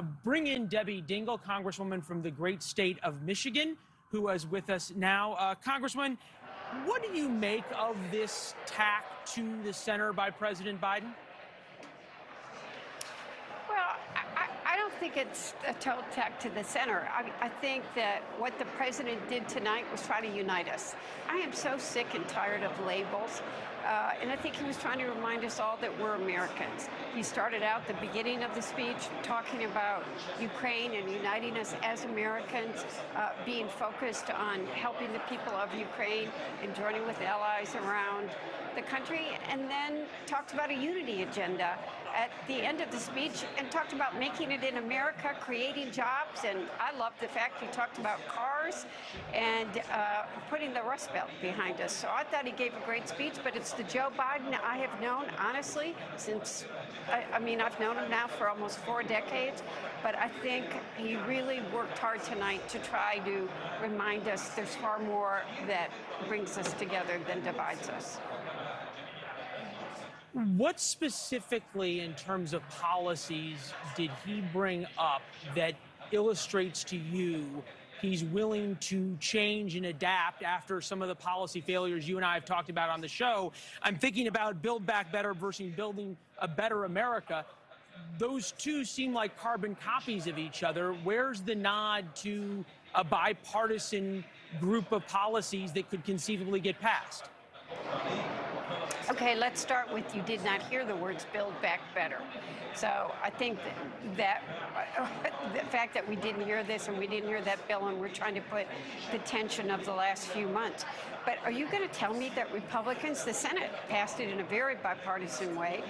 bring in Debbie Dingell, Congresswoman from the great state of Michigan, who is with us now. Congresswoman, what do you make of this tack to the center by President Biden? Well, I don't think it's a total tack to the center. I think that what the president did tonight was try to unite us. I am so sick and tired of labels. And I think he was trying to remind us all that we're Americans. He started out the beginning of the speech talking about Ukraine and uniting us as Americans, being focused on helping the people of Ukraine and joining with allies around the country, and then talked about a unity agenda at the end of the speech and talked about making it in America, creating jobs. And I love the fact he talked about cars and putting the Rust Belt behind us. So I thought he gave a great speech, but it's the Joe Biden I have known, honestly, since, I've known him now for almost 4 decades, but I think he really worked hard tonight to try to remind us there's far more that brings us together than divides us. What specifically in terms of policies did he bring up that illustrates to you he's willing to change and adapt after some of the policy failures you and I have talked about on the show? I'm thinking about Build Back Better versus Building a Better America. Those two seem like carbon copies of each other. Where's the nod to a bipartisan group of policies that could conceivably get passed? Okay, let's start with you did not hear the words Build Back Better. So I think that the fact that we didn't hear this and we didn't hear that bill, and we're trying to put the tension of the last few months. But are you going to tell me that Republicans, the Senate passed it in a very bipartisan way,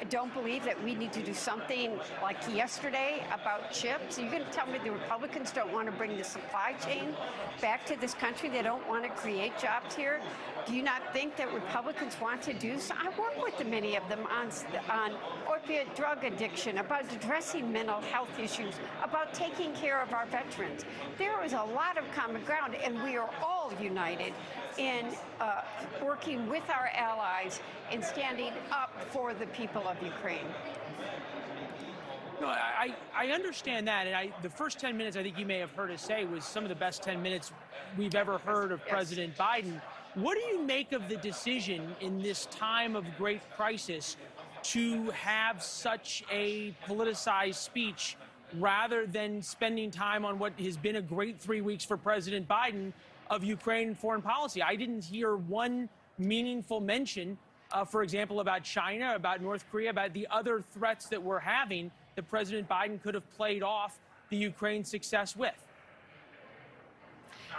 don't believe that we need to do something like yesterday about chips? Are you going to tell me the Republicans don't want to bring the supply chain back to this country? They don't want to create jobs here? Do you not think that Republicans want to do so? I work with many of them on opiate drug addiction, about addressing mental health issues, about taking care of our veterans. There is a lot of common ground, and we are all united in working with our allies and standing up for the people of Ukraine. No, I understand that, and the first 10 minutes I think you may have heard us say was some of the best 10 minutes we've ever heard of President Biden. What do you make of the decision in this time of great crisis to have such a politicized speech rather than spending time on what has been a great 3 weeks for President Biden of Ukraine and foreign policy? I didn't hear one meaningful mention, for example, about China, about North Korea, about the other threats that we're having that President Biden could have played off the Ukraine success with.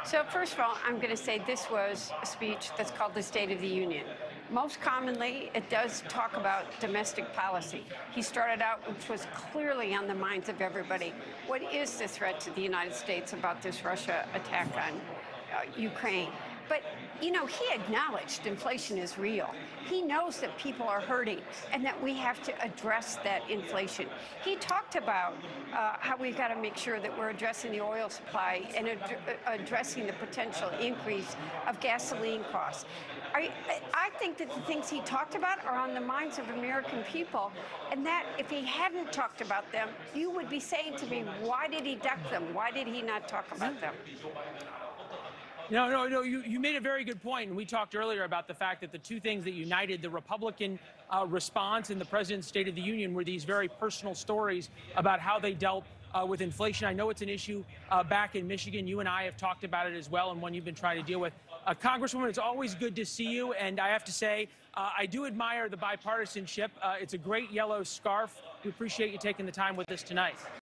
So first of all, I'm going to say this was a speech that's called the State of the Union. Most commonly, it does talk about domestic policy. He started out, which was clearly on the minds of everybody. What is the threat to the United States about this Russia attack on Ukraine? But, you know, he acknowledged inflation is real. He knows that people are hurting and that we have to address that inflation. He talked about how we've got to make sure that we're addressing the oil supply and addressing the potential increase of gasoline costs. I think that the things he talked about are on the minds of American people, and that if he hadn't talked about them, you would be saying to me, why did he duck them? Why did he not talk about them? No, you made a very good point. And we talked earlier about the fact that the two things that united the Republican response and the president's State of the Union were these very personal stories about how they dealt with inflation. I know it's an issue back in Michigan. You and I have talked about it as well, and one you've been trying to deal with. Congresswoman, it's always good to see you. And I have to say, I do admire the bipartisanship. It's a great yellow scarf. We appreciate you taking the time with us tonight.